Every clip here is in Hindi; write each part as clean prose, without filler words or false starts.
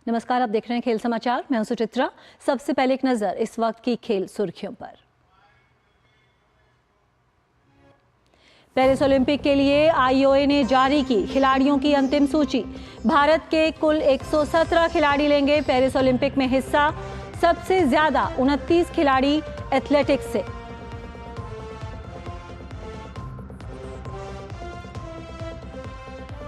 नमस्कार, आप देख रहे हैं खेल समाचार। मैं हूं सुचित्रा। सबसे पहले एक नजर इस वक्त की खेल सुर्खियों पर। पेरिस ओलंपिक के लिए आईओए ने जारी की खिलाड़ियों की अंतिम सूची। भारत के कुल 117 खिलाड़ी लेंगे पेरिस ओलंपिक में हिस्सा। सबसे ज्यादा 29 खिलाड़ी एथलेटिक्स से।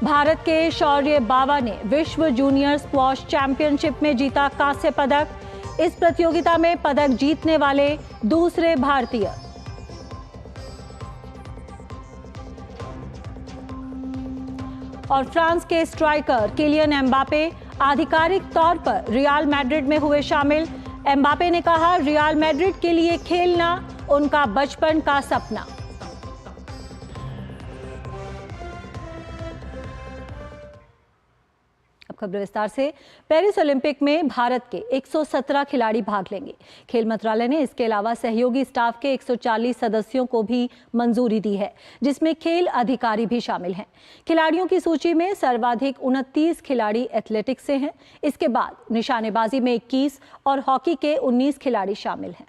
भारत के शौर्य बावा ने विश्व जूनियर स्क्वॉश चैंपियनशिप में जीता कांस्य पदक। इस प्रतियोगिता में पदक जीतने वाले दूसरे भारतीय। और फ्रांस के स्ट्राइकर किलियन एम्बापे आधिकारिक तौर पर रियल मैड्रिड में हुए शामिल। एम्बापे ने कहा, रियल मैड्रिड के लिए खेलना उनका बचपन का सपना। खबर विस्तार से। पेरिस ओलंपिक में भारत के 117 खिलाड़ी भाग लेंगे। खेल मंत्रालय ने इसके अलावा सहयोगी स्टाफ के 140 सदस्यों को भी मंजूरी दी है, जिसमें खेल अधिकारी भी शामिल हैं। खिलाड़ियों की सूची में सर्वाधिक 29 खिलाड़ी एथलेटिक्स से हैं। इसके बाद निशानेबाजी में 21 और हॉकी के 19 खिलाड़ी शामिल हैं।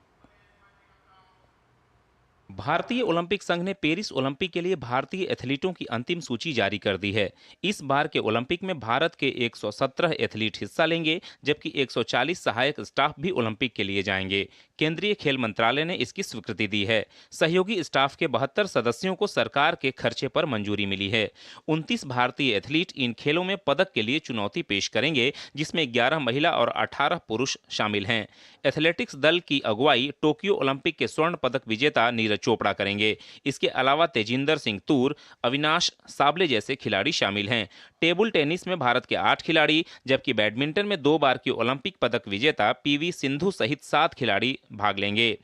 भारतीय ओलंपिक संघ ने पेरिस ओलंपिक के लिए भारतीय एथलीटों की अंतिम सूची जारी कर दी है। इस बार के ओलंपिक में भारत के 117 एथलीट हिस्सा लेंगे, जबकि 140 सहायक स्टाफ भी ओलंपिक के लिए जाएंगे। केंद्रीय खेल मंत्रालय ने इसकी स्वीकृति दी है। सहयोगी स्टाफ के 72 सदस्यों को सरकार के खर्चे पर मंजूरी मिली है। 29 भारतीय एथलीट इन खेलों में पदक के लिए चुनौती पेश करेंगे, जिसमें 11 महिला और 18 पुरुष शामिल हैं। एथलेटिक्स दल की अगुवाई टोक्यो ओलंपिक के स्वर्ण पदक विजेता नीरज चोपड़ा करेंगे। इसके अलावा तेजिंदर सिंह तूर, अविनाश साबले जैसे खिलाड़ी शामिल हैं। टेबल टेनिस में भारत के 8 खिलाड़ी, जबकि बैडमिंटन में 2 बार की ओलंपिक पदक विजेता पीवी सिंधु सहित 7 खिलाड़ी भाग लेंगे।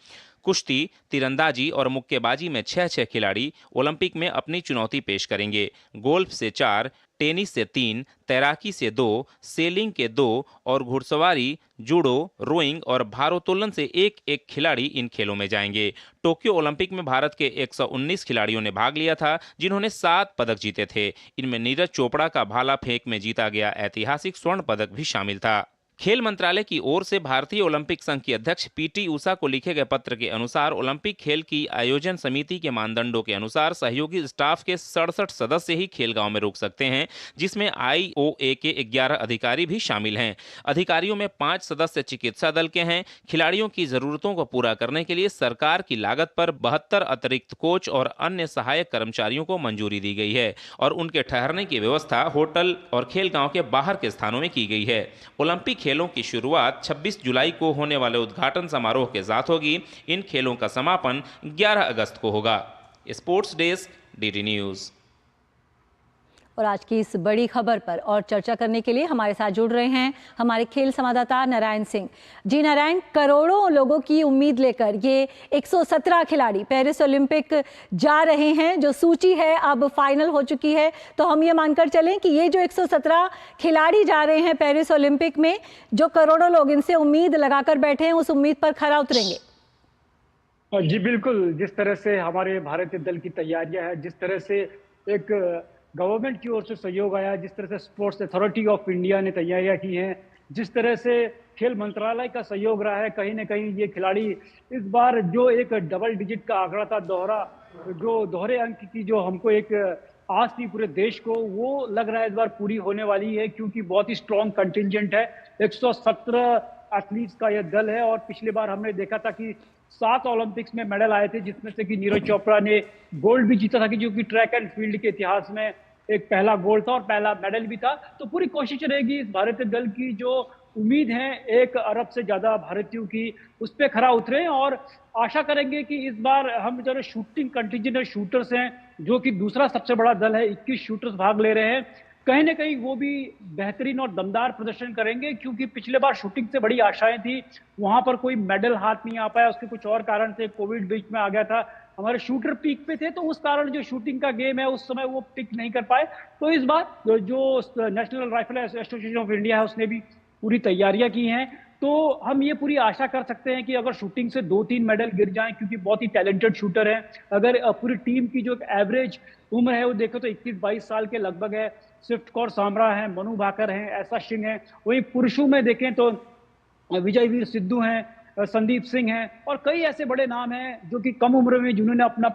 कुश्ती, तीरंदाजी और मुक्केबाजी में 6 खिलाड़ी ओलंपिक में अपनी चुनौती पेश करेंगे। गोल्फ से 4, टेनिस से 3, तैराकी से 2, सेलिंग के 2 और घुड़सवारी, जूडो, रोइंग और भारोत्तोलन से एक खिलाड़ी इन खेलों में जाएंगे। टोक्यो ओलंपिक में भारत के 119 खिलाड़ियों ने भाग लिया था, जिन्होंने 7 पदक जीते थे। इनमें नीरज चोपड़ा का भाला फेंक में जीता गया ऐतिहासिक स्वर्ण पदक भी शामिल था। खेल मंत्रालय की ओर से भारतीय ओलंपिक संघ की अध्यक्ष पीटी उषा को लिखे गए पत्र के अनुसार ओलंपिक खेल की आयोजन समिति के मानदंडों के अनुसार सहयोगी स्टाफ के 67 सदस्य ही खेल गांव में रुक सकते हैं, जिसमें आईओए के 11 अधिकारी भी शामिल हैं। अधिकारियों में 5 सदस्य चिकित्सा दल के हैं। खिलाड़ियों की जरूरतों को पूरा करने के लिए सरकार की लागत पर 72 अतिरिक्त कोच और अन्य सहायक कर्मचारियों को मंजूरी दी गई है और उनके ठहरने की व्यवस्था होटल और खेल गांव के बाहर के स्थानों में की गई है। ओलंपिक खेलों की शुरुआत 26 जुलाई को होने वाले उद्घाटन समारोह के साथ होगी। इन खेलों का समापन 11 अगस्त को होगा। Sports desk, DD news. और आज की इस बड़ी खबर पर और चर्चा करने के लिए हमारे साथ जुड़ रहे हैं हमारे खेल संवाददाता नारायण सिंह जी। नारायण, करोड़ों लोगों की उम्मीद लेकर ये 117 खिलाड़ी पेरिस ओलंपिक जा रहे हैं। जो सूची है अब फाइनल हो चुकी है, तो हम ये मानकर चलें कि ये जो 117 खिलाड़ी जा रहे हैं पेरिस ओलंपिक में, जो करोड़ों लोग इनसे उम्मीद लगाकर बैठे हैं, उस उम्मीद पर खरा उतरेंगे। जी बिल्कुल, जिस तरह से हमारे भारतीय दल की तैयारियां है, जिस तरह से एक गवर्नमेंट की ओर से सहयोग आया, जिस तरह से स्पोर्ट्स अथॉरिटी ऑफ इंडिया ने तैयारियां की हैं, जिस तरह से खेल मंत्रालय का सहयोग रहा है, कहीं ना कहीं ये खिलाड़ी इस बार जो एक डबल डिजिट का आंकड़ा था, दोहरे अंक की जो हमको एक आस थी पूरे देश को, वो लग रहा है इस बार पूरी होने वाली है, क्योंकि बहुत ही स्ट्रॉन्ग कंटिंजेंट है। 117 एथलीट्स का यह दल है और पिछली बार हमने देखा था कि 7 ओलंपिक्स में मेडल आए थे, जिसमें से कि नीरज चोपड़ा ने गोल्ड भी जीता था, कि जो कि ट्रैक एंड फील्ड के इतिहास में एक पहला गोल्ड था और पहला मेडल भी था। तो पूरी कोशिश रहेगी इस भारतीय दल की, जो उम्मीद है 1 अरब से ज्यादा भारतीयों की, उस पर खरा उतरे और आशा करेंगे कि इस बार हम जो शूटिंग कंटिजेंट शूटर्स हैं, जो कि दूसरा सबसे बड़ा दल है, 21 शूटर्स भाग ले रहे हैं, कहीं ना कहीं वो भी बेहतरीन और दमदार प्रदर्शन करेंगे, क्योंकि पिछले बार शूटिंग से बड़ी आशाएं थी, वहां पर कोई मेडल हाथ नहीं आ पाया। उसके कुछ और कारण थे, कोविड बीच में आ गया था, हमारे शूटर पीक पे थे, तो उस कारण जो शूटिंग का गेम है उस समय वो पिक नहीं कर पाए। तो इस बार जो national rifle association of India है, उसने भी पूरी तैयारियां की हैं तो हम ये पूरी आशा कर सकते हैं कि अगर शूटिंग से 2-3 मेडल गिर जाएँ, क्योंकि बहुत ही टैलेंटेड शूटर हैं। अगर पूरी टीम की जो एवरेज उम्र है वो देखें तो 21-22 साल के लगभग है। स्विफ्ट कौर सांभरा हैं, मनु भाकर हैं, ऐसा सिंह हैं। वहीं पुरुषों में देखें तो विजयवीर सिद्धू हैं, संदीप सिंह हैं और कई ऐसे बड़े नाम हैं जो कि कम उम्र में जिन्होंने अपना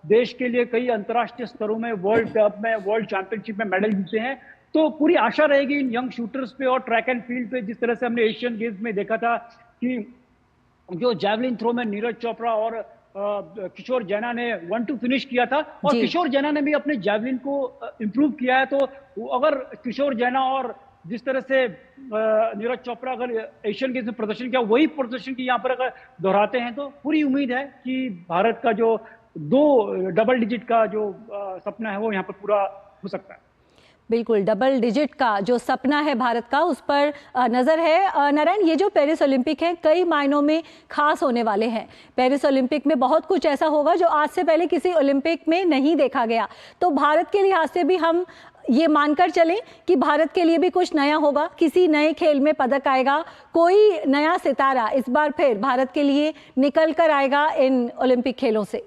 देश के लिए कई अंतर्राष्ट्रीय स्तरों में, वर्ल्ड कप में, वर्ल्ड चैंपियनशिप में मेडल जीते हैं। तो पूरी आशा रहेगी इन यंग शूटर्स पे और ट्रैक एंड फील्ड पे, जिस तरह से हमने एशियन गेम्स में देखा था कि जो जैवलिन थ्रो में नीरज चोपड़ा और किशोर जैना ने 1-2 फिनिश किया था और जी। किशोर जैना ने भी अपने जैवलिन को इम्प्रूव किया है। तो अगर किशोर जैना और जिस तरह से नीरज चोपड़ा अगर एशियन गेम्स में प्रदर्शन किया, वही प्रदर्शन की यहाँ पर अगर दोहराते हैं तो पूरी उम्मीद है कि भारत का जो 2 डबल डिजिट का जो सपना है वो यहाँ पर पूरा हो सकता है। बिल्कुल, डबल डिजिट का जो सपना है भारत का, उस पर नज़र है। नारायण, ये जो पेरिस ओलंपिक हैं कई मायनों में खास होने वाले हैं। पेरिस ओलंपिक में बहुत कुछ ऐसा होगा जो आज से पहले किसी ओलंपिक में नहीं देखा गया। तो भारत के लिहाज से भी हम ये मानकर चलें कि भारत के लिए भी कुछ नया होगा, किसी नए खेल में पदक आएगा, कोई नया सितारा इस बार फिर भारत के लिए निकल कर आएगा इन ओलंपिक खेलों से।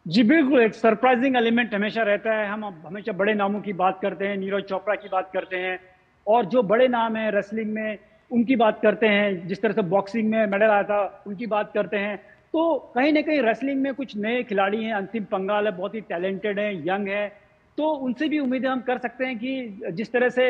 जी बिल्कुल, एक सरप्राइजिंग एलिमेंट हमेशा रहता है। हम हमेशा बड़े नामों की बात करते हैं, नीरज चोपड़ा की बात करते हैं और जो बड़े नाम हैं रेसलिंग में उनकी बात करते हैं, जिस तरह से बॉक्सिंग में मेडल आया था उनकी बात करते हैं। तो कहीं न कहीं रेसलिंग में कुछ नए खिलाड़ी हैं, अंतिम पंगाल है, बहुत ही टैलेंटेड हैं, यंग हैं, तो उनसे भी उम्मीदें हम कर सकते हैं कि जिस तरह से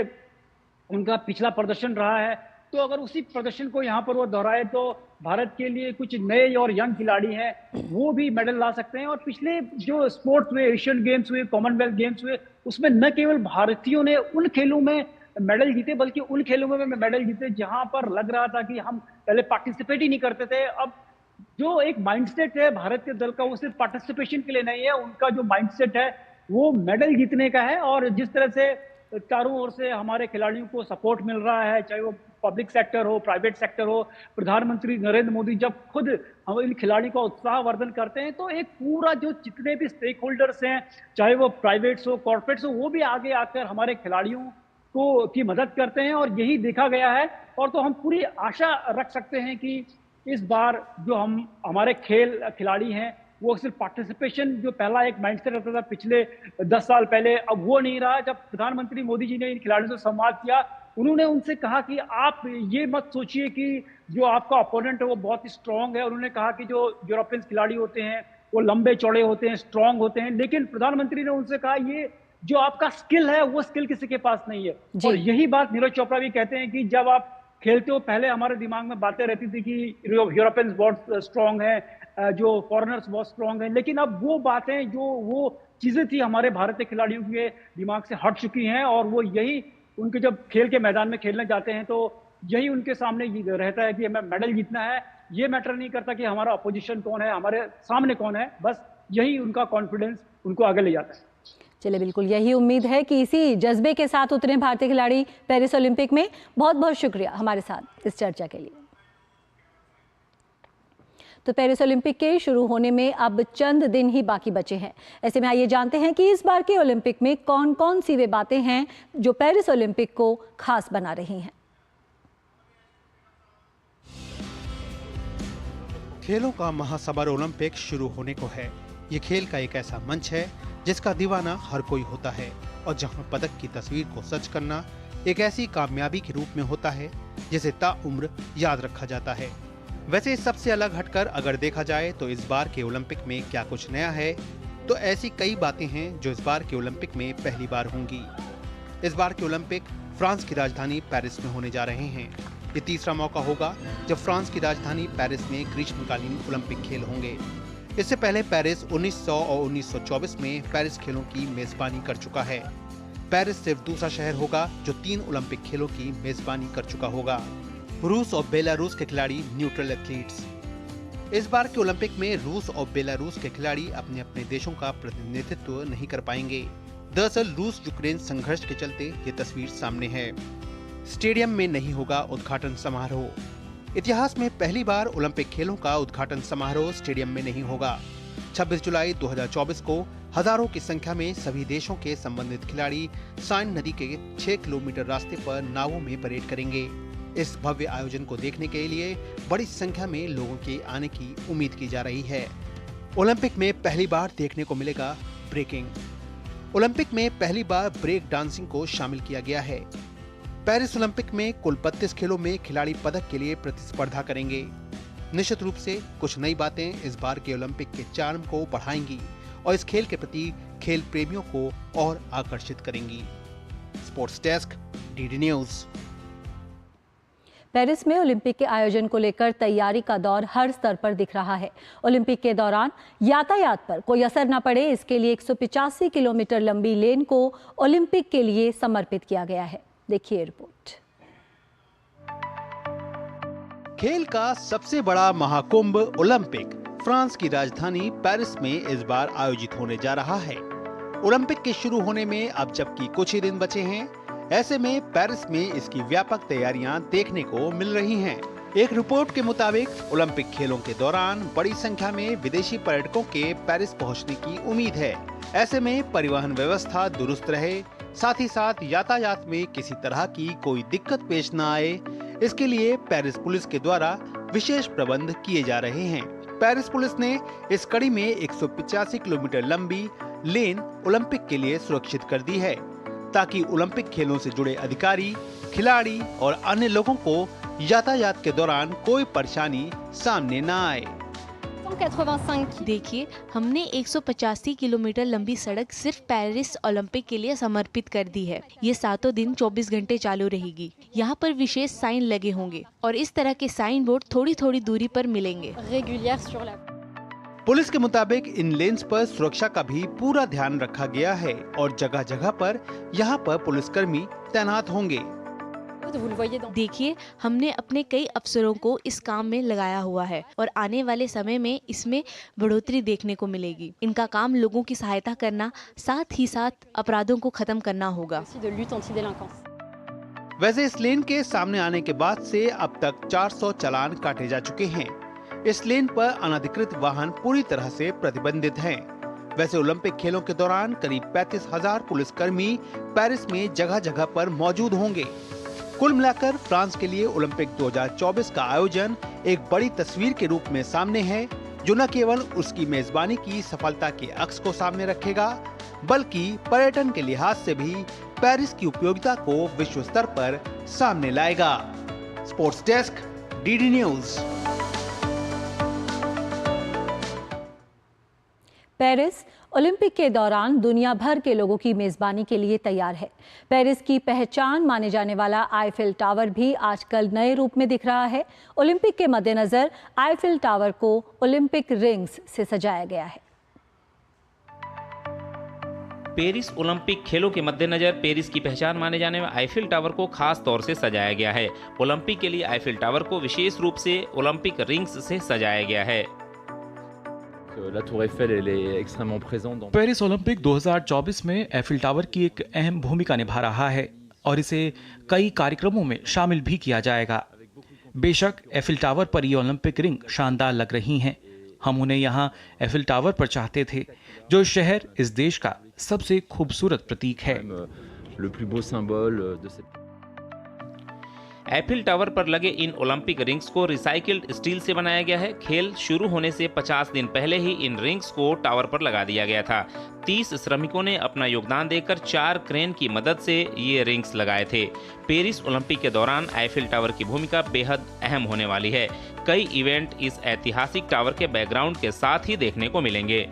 उनका पिछला प्रदर्शन रहा है, तो अगर उसी प्रदर्शन को यहाँ पर वो दोहराए तो भारत के लिए कुछ नए और यंग खिलाड़ी हैं, वो भी मेडल ला सकते हैं। और पिछले जो स्पोर्ट्स हुए, एशियन गेम्स हुए, कॉमनवेल्थ गेम्स हुए, उसमें न केवल भारतीयों ने उन खेलों में मेडल जीते, बल्कि उन खेलों में मेडल जीते जहाँ पर लग रहा था कि हम पहले पार्टिसिपेट ही नहीं करते थे। अब जो एक माइंडसेट है भारत के दल का, वो सिर्फ पार्टिसिपेशन के लिए नहीं है, उनका जो माइंडसेट है वो मेडल जीतने का है। और जिस तरह से चारों ओर से हमारे खिलाड़ियों को सपोर्ट मिल रहा है, चाहे वो पब्लिक सेक्टर हो, प्राइवेट सेक्टर हो, प्रधानमंत्री नरेंद्र मोदी जब खुद हम इन खिलाड़ियों का उत्साहवर्धन करते हैं, तो एक पूरा जो जितने भी स्टेक होल्डर्स हैं, चाहे वो प्राइवेट्स हो, कॉर्पोरेट्स हो, वो भी आगे आकर हमारे खिलाड़ियों को की मदद करते हैं और यही देखा गया है। और तो हम पूरी आशा रख सकते हैं कि इस बार जो हमारे खिलाड़ी हैं, वो सिर्फ पार्टिसिपेशन, जो पहला एक माइंडसेट रहता था पिछले 10 साल पहले, अब वो नहीं रहा। जब प्रधानमंत्री मोदी जी ने इन खिलाड़ियों से संवाद किया, उन्होंने उनसे कहा कि आप ये मत सोचिए कि जो आपका अपोनेंट है वो बहुत ही स्ट्रांग है। उन्होंने कहा कि जो यूरोपियन खिलाड़ी होते हैं वो लंबे चौड़े होते हैं, स्ट्रांग होते हैं, लेकिन प्रधानमंत्री ने उनसे कहा ये जो आपका स्किल है वो स्किल किसी के पास नहीं है। और यही बात नीरज चोपड़ा भी कहते हैं कि जब आप खेलते हो, पहले हमारे दिमाग में बातें रहती थी कि यूरोपियंस बहुत स्ट्रांग है, जो फॉरेनर्स बहुत स्ट्रांग हैं, लेकिन अब वो बातें, जो वो चीजें थी हमारे भारतीय खिलाड़ियों के दिमाग से हट चुकी हैं। और वो यही उनके जब खेल के मैदान में खेलने जाते हैं तो यही उनके सामने रहता है कि हमें मेडल जीतना है। ये मैटर नहीं करता कि हमारा अपोजिशन कौन है, हमारे सामने कौन है, बस यही उनका कॉन्फिडेंस उनको आगे ले जाता है। चलिए, बिल्कुल यही उम्मीद है कि इसी जज्बे के साथ उतरे भारतीय खिलाड़ी पेरिस ओलंपिक में। बहुत बहुत शुक्रिया हमारे साथ इस चर्चा के लिए। तो पेरिस ओलंपिक के शुरू होने में अब चंद दिन ही बाकी बचे हैं। ऐसे में आइए जानते हैं कि इस बार के ओलंपिक में कौन कौन सी वे बातें हैं जो पेरिस ओलंपिक को खास बना रही हैं। खेलों का महासमर ओलंपिक शुरू होने को है। ये खेल का एक ऐसा मंच है जिसका दीवाना हर कोई होता है और जहां पदक की तस्वीर को सच करना एक ऐसी कामयाबी के रूप में होता है जिसे ताउम्र याद रखा जाता है। वैसे सबसे अलग हटकर अगर देखा जाए तो इस बार के ओलंपिक में क्या कुछ नया है, तो ऐसी कई बातें हैं जो इस बार के ओलंपिक में पहली बार होंगी। इस बार के ओलंपिक फ्रांस की राजधानी पेरिस में होने जा रहे हैं। ये तीसरा मौका होगा जब फ्रांस की राजधानी पेरिस में ग्रीष्मकालीन ओलंपिक खेल होंगे। इससे पहले पेरिस 1900 और 1924 में पेरिस खेलों की मेजबानी कर चुका है। पेरिस सिर्फ दूसरा शहर होगा जो 3 ओलंपिक खेलों की मेजबानी कर चुका होगा। रूस और बेलारूस के खिलाड़ी न्यूट्रल एथलीट्स। इस बार के ओलंपिक में रूस और बेलारूस के खिलाड़ी अपने अपने देशों का प्रतिनिधित्व नहीं कर पाएंगे। दरअसल रूस यूक्रेन संघर्ष के चलते ये तस्वीर सामने है। स्टेडियम में नहीं होगा उद्घाटन समारोह। इतिहास में पहली बार ओलंपिक खेलों का उद्घाटन समारोह स्टेडियम में नहीं होगा। 26 जुलाई 2024 को हजारों की संख्या में सभी देशों के संबंधित खिलाड़ी साइन नदी के 6 किलोमीटर रास्ते पर नावों में परेड करेंगे। इस भव्य आयोजन को देखने के लिए बड़ी संख्या में लोगों के आने की उम्मीद की जा रही है। ओलंपिक में पहली बार देखने को मिलेगा ब्रेकिंग। ओलंपिक में पहली बार ब्रेक डांसिंग को शामिल किया गया है। पेरिस ओलंपिक में कुल 32 खेलों में खिलाड़ी पदक के लिए प्रतिस्पर्धा करेंगे। निश्चित रूप से कुछ नई बातें इस बार के ओलंपिक के चार्म को बढ़ाएंगी और इस खेल के प्रति खेल प्रेमियों को और आकर्षित करेंगी। Sports desk, DD news. Paris में ओलंपिक के आयोजन को लेकर तैयारी का दौर हर स्तर पर दिख रहा है। ओलंपिक के दौरान यातायात पर कोई असर न पड़े, इसके लिए 185 किलोमीटर लंबी लेन को ओलंपिक के लिए समर्पित किया गया है। देखिए रिपोर्ट। खेल का सबसे बड़ा महाकुंभ ओलंपिक फ्रांस की राजधानी पेरिस में इस बार आयोजित होने जा रहा है। ओलंपिक के शुरू होने में अब जबकि कुछ ही दिन बचे हैं, ऐसे में पेरिस में इसकी व्यापक तैयारियां देखने को मिल रही हैं। एक रिपोर्ट के मुताबिक ओलंपिक खेलों के दौरान बड़ी संख्या में विदेशी पर्यटकों के पेरिस पहुंचने की उम्मीद है। ऐसे में परिवहन व्यवस्था दुरुस्त रहे, साथ ही साथ यातायात में किसी तरह की कोई दिक्कत पेश न आए, इसके लिए पेरिस पुलिस के द्वारा विशेष प्रबंध किए जा रहे हैं। पेरिस पुलिस ने इस कड़ी में 185 किलोमीटर लंबी लेन ओलंपिक के लिए सुरक्षित कर दी है, ताकि ओलंपिक खेलों से जुड़े अधिकारी, खिलाड़ी और अन्य लोगों को यातायात के दौरान कोई परेशानी सामने न आए। देखिए, हमने 185 किलोमीटर लंबी सड़क सिर्फ पेरिस ओलंपिक के लिए समर्पित कर दी है। ये 7 दिन 24 घंटे चालू रहेगी। यहाँ पर विशेष साइन लगे होंगे और इस तरह के साइन बोर्ड थोड़ी थोड़ी दूरी पर मिलेंगे। पुलिस के मुताबिक इन लेन्स पर सुरक्षा का भी पूरा ध्यान रखा गया है और जगह जगह पर यहाँ पर पुलिसकर्मी तैनात होंगे। देखिए, हमने अपने कई अफसरों को इस काम में लगाया हुआ है और आने वाले समय में इसमें बढ़ोतरी देखने को मिलेगी। इनका काम लोगों की सहायता करना, साथ ही साथ अपराधों को खत्म करना होगा। वैसे इस लेन के सामने आने के बाद से अब तक 400 चालान काटे जा चुके हैं। इस लेन पर अनधिकृत वाहन पूरी तरह से प्रतिबंधित हैं। वैसे ओलंपिक खेलों के दौरान करीब 35,000 पुलिसकर्मी पेरिस में जगह जगह पर मौजूद होंगे। कुल मिलाकर फ्रांस के लिए ओलंपिक 2024 का आयोजन एक बड़ी तस्वीर के रूप में सामने है, जो न केवल उसकी मेजबानी की सफलता के अक्स को सामने रखेगा, बल्कि पर्यटन के लिहाज से भी पेरिस की उपयोगिता को विश्व स्तर पर सामने लाएगा। Sports desk, DD news. Paris Olympic के दौरान दुनिया भर के लोगों की मेजबानी के लिए तैयार है। पेरिस की पहचान माने जाने वाला आईफिल टावर भी आजकल नए रूप में दिख रहा है। ओलंपिक के मद्देनजर आईफिल टावर को ओलंपिक रिंग्स से सजाया गया है। पेरिस ओलंपिक खेलों के मद्देनजर पेरिस की पहचान माने जाने वाले आईफिल टावर को खास तौर से सजाया गया है। ओलंपिक के लिए आईफिल टावर को विशेष रूप से ओलंपिक रिंग्स से सजाया गया है। La Tour Eiffel elle est extrêmement présente dans Paris Olympic 2024 में एफिल टावर की एक अहम भूमिका निभा रहा है और इसे कई कार्यक्रमों में शामिल भी किया जाएगा। बेशक एफिल टावर पर ये ओलंपिक रिंग शानदार लग रही हैं। हम उन्हें यहाँ एफिल टावर पर चाहते थे, जो शहर इस देश का सबसे खूबसूरत प्रतीक है। le plus beau symbole de cette Eiffel tower पर लगे इन ओलंपिक रिंग्स को रिसाइकिल्ड स्टील से बनाया गया है। खेल शुरू होने से 50 दिन पहले ही इन रिंग्स को टावर पर लगा दिया गया था। 30 श्रमिकों ने अपना योगदान देकर 4 क्रेन की मदद से ये रिंग्स लगाए थे। पेरिस ओलंपिक के दौरान एफिल टावर की भूमिका बेहद अहम होने वाली है। कई इवेंट इस ऐतिहासिक टावर के बैकग्राउंड के साथ ही देखने को मिलेंगे।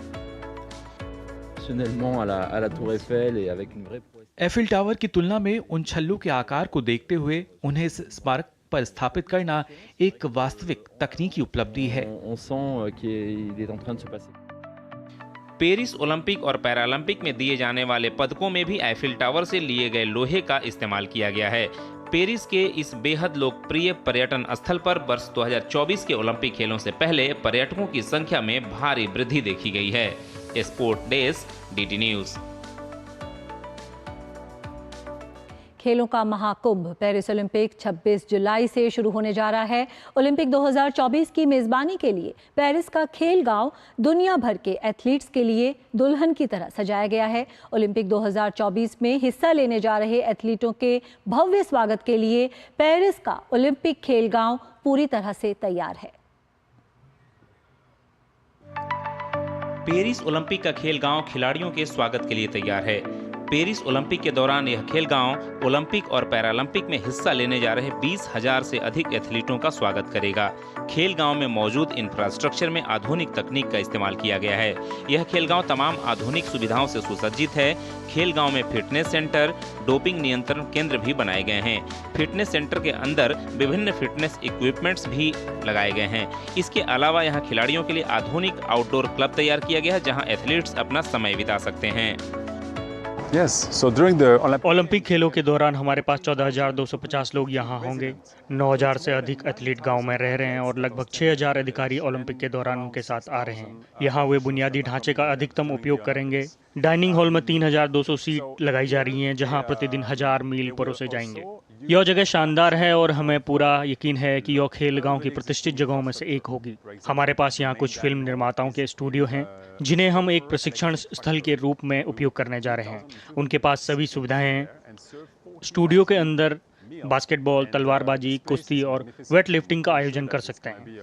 à la Tour Eiffel et avec une vraie Eiffel tower की तुलना में उन छल्लों के आकार को देखते हुए उन्हें इस स्मारक पर स्थापित करना एक वास्तविक तकनीकी उपलब्धि है। on sent qu'il est en train de se passer। Paris Olympic और पैरालंपिक में दिए जाने वाले पदकों में भी एफिल टावर से लिए गए लोहे का इस्तेमाल किया गया है। पेरिस के इस बेहद लोकप्रिय पर्यटन स्थल पर वर्ष 2024 के ओलंपिक खेलों से पहले पर्यटकों की संख्या में भारी वृद्धि देखी गई है। Sport desk, DD news. खेलों का महाकुंभ पेरिस ओलंपिक 26 जुलाई से शुरू होने जा रहा है। ओलंपिक 2024 की मेजबानी के लिए पेरिस का खेल गांव दुनिया भर के एथलीट्स के लिए दुल्हन की तरह सजाया गया है। ओलंपिक 2024 में हिस्सा लेने जा रहे एथलीटों के भव्य स्वागत के लिए पेरिस का ओलंपिक खेल गांव पूरी तरह से तैयार है। पेरिस ओलंपिक का खेल गांव खिलाड़ियों के स्वागत के लिए तैयार है। पेरिस ओलंपिक के दौरान यह खेल गांव ओलंपिक और पैरालंपिक में हिस्सा लेने जा रहे 20,000 से अधिक एथलीटों का स्वागत करेगा। खेल गांव में मौजूद इंफ्रास्ट्रक्चर में आधुनिक तकनीक का इस्तेमाल किया गया है। यह खेल गांव तमाम आधुनिक सुविधाओं से सुसज्जित है। खेल गांव में फिटनेस सेंटर, डोपिंग नियंत्रण केंद्र भी बनाए गए हैं। फिटनेस सेंटर के अंदर विभिन्न फिटनेस इक्विपमेंट्स भी लगाए गए हैं। इसके अलावा यहाँ खिलाड़ियों के लिए आधुनिक आउटडोर क्लब तैयार किया गया है, जहाँ एथलीट्स अपना समय बिता सकते हैं। ओलंपिक खेलों के दौरान हमारे पास 14,250 लोग यहाँ होंगे। 9,000 से अधिक एथलीट गांव में रह रहे हैं और लगभग 6,000 अधिकारी ओलंपिक के दौरान उनके साथ आ रहे हैं। यहाँ वे बुनियादी ढांचे का अधिकतम उपयोग करेंगे। डाइनिंग हॉल में 3,200 सीट लगाई जा रही हैं, जहाँ प्रतिदिन 1,000 मील परोसे जाएंगे। यह जगह शानदार है और हमें पूरा यकीन है कि यह खेल गांव की प्रतिष्ठित जगहों में से एक होगी। हमारे पास यहाँ कुछ फिल्म निर्माताओं के स्टूडियो हैं, जिन्हें हम एक प्रशिक्षण स्थल के रूप में उपयोग करने जा रहे हैं। उनके पास सभी सुविधाएं हैं। स्टूडियो के अंदर बास्केटबॉल, तलवारबाजी, कुश्ती और वेट लिफ्टिंग का आयोजन कर सकते हैं।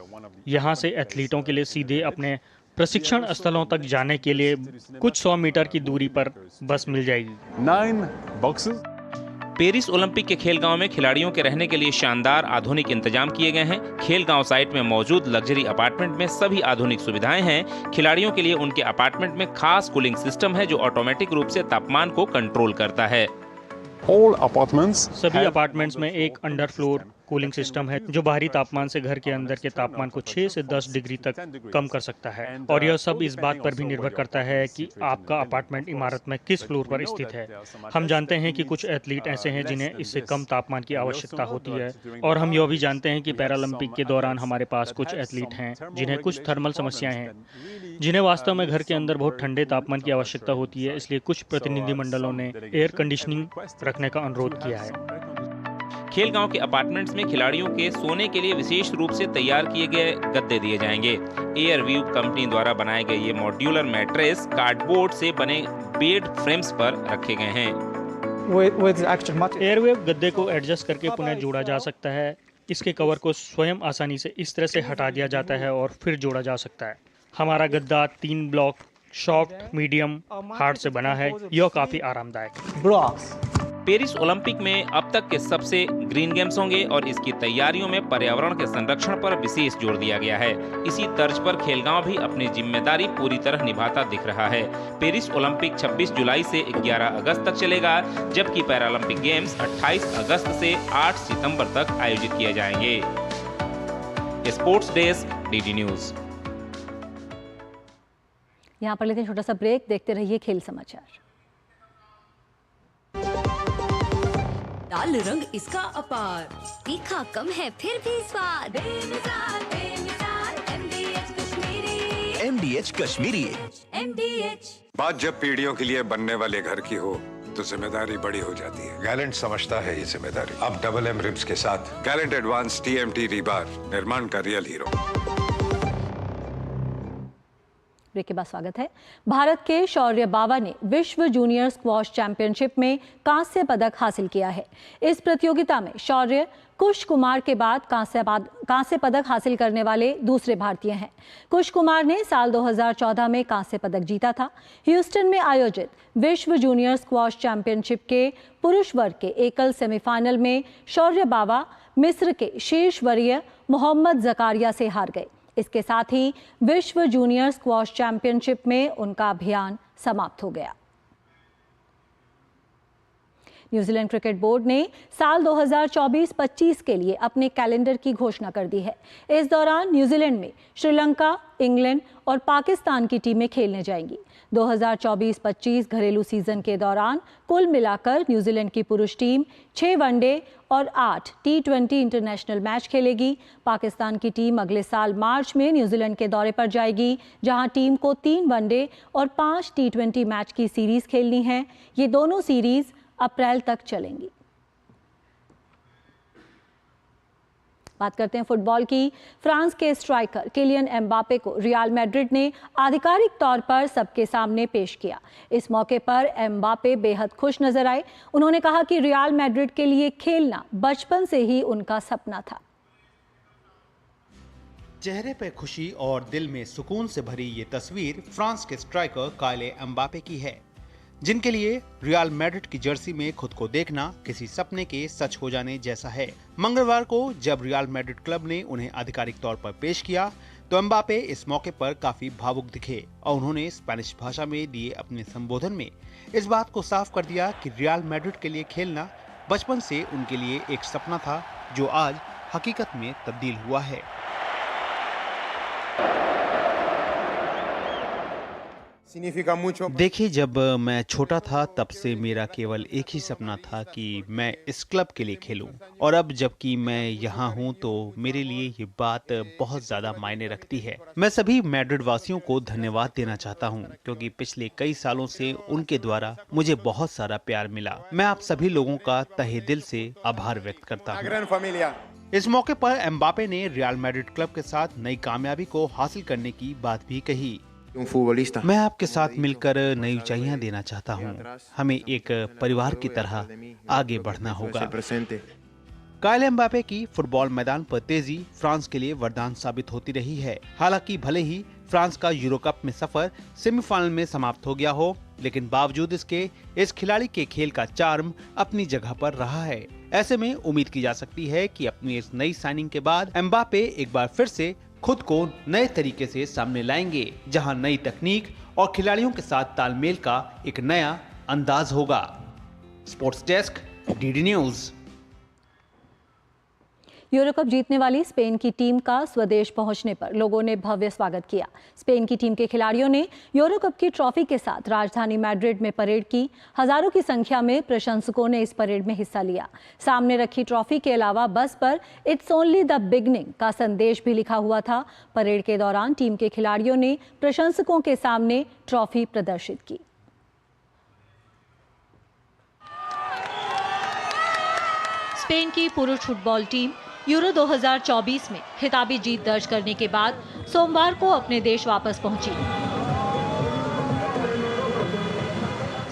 यहाँ से एथलीटों के लिए सीधे अपने प्रशिक्षण स्थलों तक जाने के लिए कुछ 100 मीटर की दूरी पर बस मिल जाएगी। 9 बॉक्सेस। पेरिस ओलंपिक के खेल गांव में खिलाड़ियों के रहने के लिए शानदार आधुनिक इंतजाम किए गए हैं। खेल गांव साइट में मौजूद लग्जरी अपार्टमेंट में सभी आधुनिक सुविधाएं हैं। खिलाड़ियों के लिए उनके अपार्टमेंट में खास कूलिंग सिस्टम है, जो ऑटोमेटिक रूप से तापमान को कंट्रोल करता है। सभी अपार्टमेंट्स में एक अंडर फ्लोर कूलिंग सिस्टम है, जो बाहरी तापमान से घर के अंदर के तापमान को 6 से 10 डिग्री तक कम कर सकता है। और यह सब इस बात पर भी निर्भर करता है कि आपका अपार्टमेंट इमारत में किस फ्लोर पर स्थित है। हम जानते हैं कि कुछ एथलीट ऐसे हैं जिन्हें इससे कम तापमान की आवश्यकता होती है, और हम यह भी जानते हैं कि पैरालंपिक के दौरान हमारे पास कुछ एथलीट हैं जिन्हें कुछ थर्मल समस्याएं हैं, जिन्हें वास्तव में घर के अंदर बहुत ठंडे तापमान की आवश्यकता होती है। इसलिए कुछ प्रतिनिधिमंडलों ने एयर कंडीशनिंग रखने का अनुरोध किया है। खेल गांव के अपार्टमेंट्स में खिलाड़ियों के सोने के लिए विशेष रूप से तैयार किए गए गद्दे दिए जाएंगे। एयरव्यू कंपनी द्वारा बनाए गए ये मॉड्यूलर मैट्रेस कार्डबोर्ड से बने बेड फ्रेम्स पर रखे गए हैं। एयरवेव गद्दे को एडजस्ट करके पुनः जोड़ा जा सकता है। इसके कवर को स्वयं आसानी से इस तरह से हटा दिया जाता है और फिर जोड़ा जा सकता है। हमारा गद्दा 3 ब्लॉक सॉफ्ट, मीडियम, हार्ड से बना है। यह काफी आरामदायक। पेरिस ओलंपिक में अब तक के सबसे ग्रीन गेम्स होंगे और इसकी तैयारियों में पर्यावरण के संरक्षण पर विशेष जोर दिया गया है। इसी तर्ज पर खेलगांव भी अपनी जिम्मेदारी पूरी तरह निभाता दिख रहा है। पेरिस ओलंपिक 26 जुलाई से 11 अगस्त तक चलेगा, जबकि पैरालंपिक गेम्स 28 अगस्त से 8 सितंबर तक आयोजित किए जाएंगे। Sports desk, DD news. यहाँ पर लेते हैं छोटा सा ब्रेक, देखते रहिए खेल समाचार। लाल रंग इसका अपार, तीखा कम है फिर भी स्वाद। बेमिसाल, बेमिसाल, MDH Kashmiri. MDH Kashmiri. MDH। बात जब पीढ़ियों के लिए बनने वाले घर की हो, तो जिम्मेदारी बड़ी हो जाती है। गैलेंट समझता है ये जिम्मेदारी। अब डबल M रिब्स के साथ गैलेंट एडवांस TMT रीबार, निर्माण का रियल हीरो। ब्रेक के बाद स्वागत है। भारत के शौर्य बावा ने विश्व जूनियर स्क्वॉश चैंपियनशिप में कांस्य पदक हासिल किया है। इस प्रतियोगिता में शौर्य कुश कुमार के बाद कांस्य पदक हासिल करने वाले दूसरे भारतीय हैं। कुश कुमार ने साल 2014 में कांस्य पदक जीता था। ह्यूस्टन में आयोजित विश्व जूनियर स्क्वॉश चैंपियनशिप के पुरुष वर्ग के एकल सेमीफाइनल में शौर्य बावा मिस्र के शीर्ष वरीय मोहम्मद जकारिया से हार गए। इसके साथ ही विश्व जूनियर स्क्वॉश चैंपियनशिप में उनका अभियान समाप्त हो गया। न्यूजीलैंड क्रिकेट बोर्ड ने साल 2024-25 के लिए अपने कैलेंडर की घोषणा कर दी है। इस दौरान न्यूजीलैंड में श्रीलंका, इंग्लैंड और पाकिस्तान की टीमें खेलने जाएंगी। 2024-25 घरेलू सीजन के दौरान कुल मिलाकर न्यूजीलैंड की पुरुष टीम 6 वनडे और 8 T20 इंटरनेशनल मैच खेलेगी। पाकिस्तान की टीम अगले साल मार्च में न्यूजीलैंड के दौरे पर जाएगी, जहां टीम को 3 वनडे और 5 T20 मैच की सीरीज खेलनी है। ये दोनों सीरीज अप्रैल तक चलेंगी। बात करते हैं फुटबॉल की। फ्रांस के स्ट्राइकर किलियन एम्बापे को रियल मैड्रिड ने आधिकारिक तौर पर सबके सामने पेश किया। इस मौके पर एम्बापे बेहद खुश नजर आए। उन्होंने कहा कि रियल मैड्रिड के लिए खेलना बचपन से ही उनका सपना था। चेहरे पर खुशी और दिल में सुकून से भरी ये तस्वीर फ्रांस के स्ट्राइकर किलियन एम्बापे की है, जिनके लिए रियल मैड्रिड की जर्सी में खुद को देखना किसी सपने के सच हो जाने जैसा है। मंगलवार को जब रियल मैड्रिड क्लब ने उन्हें आधिकारिक तौर पर पेश किया तो एम्बापे इस मौके पर काफी भावुक दिखे और उन्होंने स्पेनिश भाषा में दिए अपने संबोधन में इस बात को साफ कर दिया कि रियल मैड्रिड के लिए खेलना बचपन से उनके लिए एक सपना था, जो आज हकीकत में तब्दील हुआ है। देखिए, जब मैं छोटा था तब से मेरा केवल एक ही सपना था कि मैं इस क्लब के लिए खेलूं, और अब जबकि मैं यहाँ हूँ तो मेरे लिए ये बात बहुत ज्यादा मायने रखती है। मैं सभी मैड्रिड वासियों को धन्यवाद देना चाहता हूँ, क्योंकि पिछले कई सालों से उनके द्वारा मुझे बहुत सारा प्यार मिला। मैं आप सभी लोगों का तहे दिल से आभार व्यक्त करता हूँ। इस मौके पर एम्बापे ने रियल मैड्रिड क्लब के साथ नई कामयाबी को हासिल करने की बात भी कही। मैं आपके साथ मिलकर नई ऊंचाइयां देना चाहता हूं। हमें एक परिवार की तरह आगे बढ़ना होगा। किलियन एम्बापे की फुटबॉल मैदान पर तेजी फ्रांस के लिए वरदान साबित होती रही है। हालांकि भले ही फ्रांस का यूरो कप में सफर सेमीफाइनल में समाप्त हो गया हो, लेकिन बावजूद इसके इस खिलाड़ी के खेल का चार्म अपनी जगह पर रहा है। ऐसे में उम्मीद की जा सकती है कि अपनी इस नई साइनिंग के बाद एम्बापे एक बार फिर से खुद को नए तरीके से सामने लाएंगे, जहां नई तकनीक और खिलाड़ियों के साथ तालमेल का एक नया अंदाज होगा। Sports desk, DD news. Euro cup जीतने वाली स्पेन की टीम का स्वदेश पहुंचने पर लोगों ने भव्य स्वागत किया। स्पेन की टीम के खिलाड़ियों ने यूरो कप की ट्रॉफी के साथ राजधानी मैड्रिड में परेड की। हजारों की संख्या में प्रशंसकों ने इस परेड में हिस्सा लिया। सामने रखी ट्रॉफी के अलावा बस पर इट्स ओनली द बिगनिंग का संदेश भी लिखा हुआ था। परेड के दौरान टीम के खिलाड़ियों ने प्रशंसकों के सामने ट्रॉफी प्रदर्शित की। स्पेन की पुरुष फुटबॉल टीम यूरो 2024 में खिताबी जीत दर्ज करने के बाद सोमवार को अपने देश वापस पहुंची।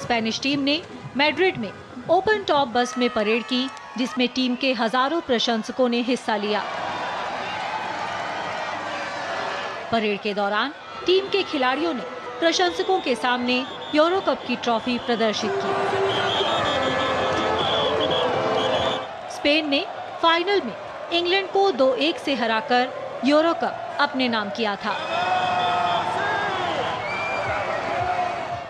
स्पेनिश टीम ने मैड्रिड में ओपन टॉप बस में परेड की, जिसमें टीम के हजारों प्रशंसकों ने हिस्सा लिया। परेड के दौरान टीम के खिलाड़ियों ने प्रशंसकों के सामने यूरो कप की ट्रॉफी प्रदर्शित की। स्पेन ने फाइनल में इंग्लैंड को 2-1 से हराकर यूरो कप अपने नाम किया था।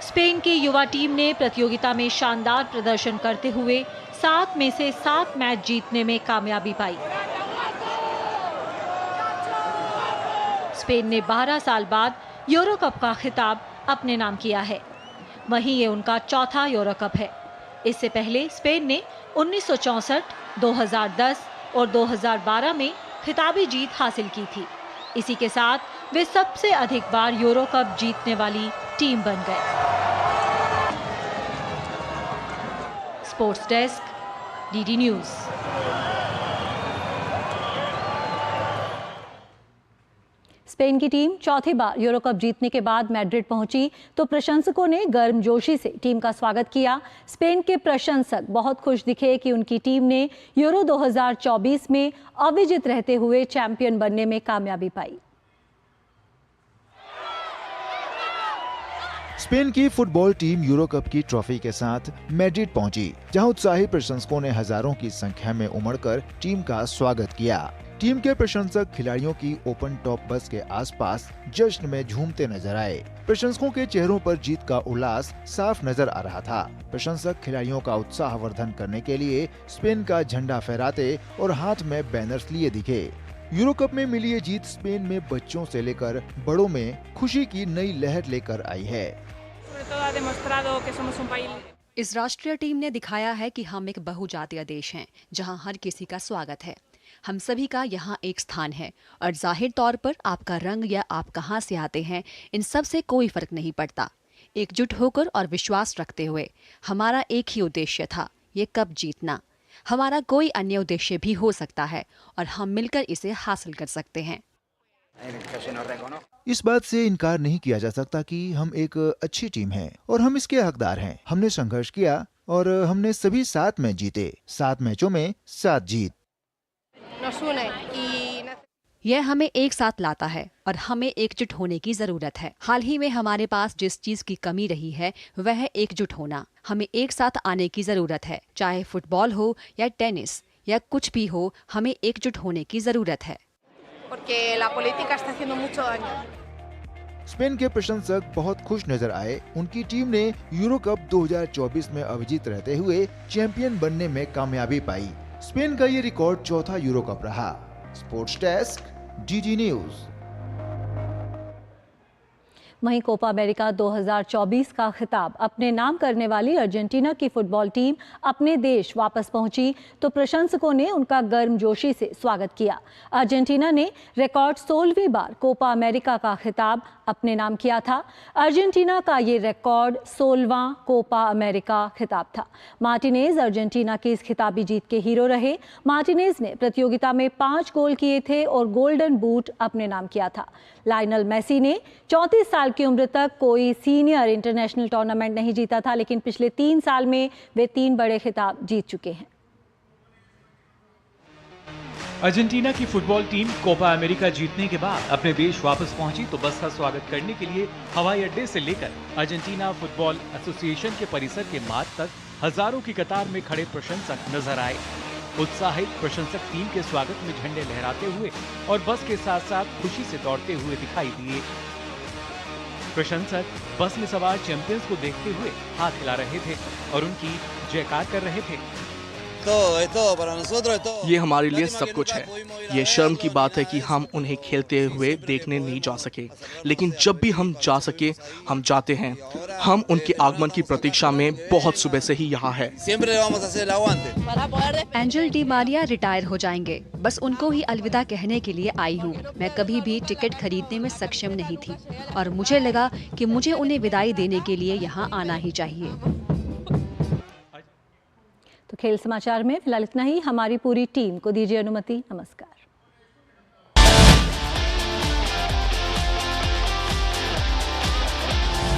स्पेन की युवा टीम ने प्रतियोगिता में शानदार प्रदर्शन करते हुए 7 में से 7 मैच जीतने में कामयाबी पाई। स्पेन ने 12 साल बाद यूरो कप का खिताब अपने नाम किया है। वहीं ये उनका चौथा यूरो कप है। इससे पहले स्पेन ने 1964, 2010 और 2012 में खिताबी जीत हासिल की थी। इसी के साथ वे सबसे अधिक बार यूरो कप जीतने वाली टीम बन गए। Sports desk, DD news. Spain की टीम चौथी बार यूरो कप जीतने के बाद मैड्रिड पहुंची तो प्रशंसकों ने गर्मजोशी से टीम का स्वागत किया। स्पेन के प्रशंसक बहुत खुश दिखे कि उनकी टीम ने यूरो 2024 में अविजित रहते हुए चैंपियन बनने में कामयाबी पाई। स्पेन की फुटबॉल टीम यूरो कप की ट्रॉफी के साथ मैड्रिड पहुंची, जहां उत्साही प्रशंसकों ने हजारों की संख्या में उमड़कर टीम का स्वागत किया। टीम के प्रशंसक खिलाड़ियों की ओपन टॉप बस के आसपास जश्न में झूमते नजर आए। प्रशंसकों के चेहरों पर जीत का उल्लास साफ नजर आ रहा था। प्रशंसक खिलाड़ियों का उत्साह वर्धन करने के लिए स्पेन का झंडा फहराते और हाथ में बैनर्स लिए दिखे। यूरो कप में मिली ये जीत स्पेन में बच्चों से लेकर बड़ों में खुशी की नई लहर लेकर आई है। इस राष्ट्रीय टीम ने दिखाया है कि हम एक बहुजातीय देश हैं, जहां हर किसी का स्वागत है। हम सभी का यहाँ एक स्थान है और जाहिर तौर पर आपका रंग या आप कहाँ से आते हैं, इन सब से कोई फर्क नहीं पड़ता। एकजुट होकर और विश्वास रखते हुए हमारा एक ही उद्देश्य था, ये कप जीतना। हमारा कोई अन्य उद्देश्य भी हो सकता है और हम मिलकर इसे हासिल कर सकते हैं। इस बात से इनकार नहीं किया जा सकता कि हम एक अच्छी टीम हैं और हम इसके हकदार हैं। हमने संघर्ष किया और हमने सभी 7 मैच जीते, 7 मैचों में 7 जीत। यह हमें एक साथ लाता है और हमें एकजुट होने की जरूरत है। हाल ही में हमारे पास जिस चीज की कमी रही है वह है एकजुट होना। हमें एक साथ आने की जरूरत है, चाहे फुटबॉल हो या टेनिस या कुछ भी हो, हमें एकजुट होने की जरूरत है। स्पेन के प्रशंसक बहुत खुश नजर आए। उनकी टीम ने यूरो कप 2024 में अविजित रहते हुए चैंपियन बनने में कामयाबी पाई। स्पेन का ये रिकॉर्ड चौथा यूरो कप रहा। Sports desk, DG news. वहीं कोपा अमेरिका 2024 का खिताब अपने नाम करने वाली अर्जेंटीना की फुटबॉल टीम अपने देश वापस पहुंची तो प्रशंसकों ने उनका गर्मजोशी से स्वागत किया। अर्जेंटीना ने रिकॉर्ड 16वीं बार कोपा अमेरिका का खिताब अपने नाम किया था। अर्जेंटीना का ये रिकॉर्ड 16वां कोपा अमेरिका खिताब था। मार्टिनेज अर्जेंटीना की इस खिताबी जीत के हीरो रहे। मार्टिनेज ने प्रतियोगिता में 5 गोल किए थे और गोल्डन बूट अपने नाम किया था। लायनल मेसी ने 34 साल की उम्र तक कोई सीनियर इंटरनेशनल टूर्नामेंट नहीं जीता था, लेकिन पिछले 3 साल में वे 3 बड़े खिताब जीत चुके हैं। अर्जेंटीना की फुटबॉल टीम कोपा अमेरिका जीतने के बाद अपने देश वापस पहुंची तो बस का स्वागत करने के लिए हवाई अड्डे से लेकर अर्जेंटीना फुटबॉल एसोसिएशन के परिसर के मार्ग तक हजारों की कतार में खड़े प्रशंसक नजर आए। उत्साहित प्रशंसक टीम के स्वागत में झंडे लहराते हुए और बस के साथ साथ खुशी से दौड़ते हुए दिखाई दिए। प्रशंसक बस में सवार चैंपियंस को देखते हुए हाथ हिला रहे थे और उनकी जयकार कर रहे थे। ये हमारे लिए सब कुछ है। ये शर्म की बात है कि हम उन्हें खेलते हुए देखने नहीं जा सके, लेकिन जब भी हम जा सके हम जाते हैं। हम उनके आगमन की प्रतीक्षा में बहुत सुबह से ही यहाँ है। एंजल डी मारिया रिटायर हो जाएंगे, बस उनको ही अलविदा कहने के लिए आई हूँ। मैं कभी भी टिकट खरीदने में सक्षम नहीं थी और मुझे लगा कि मुझे उन्हें विदाई देने के लिए यहाँ आना ही चाहिए। तो खेल समाचार में फिलहाल इतना ही। हमारी पूरी टीम को दीजिए अनुमति। नमस्कार।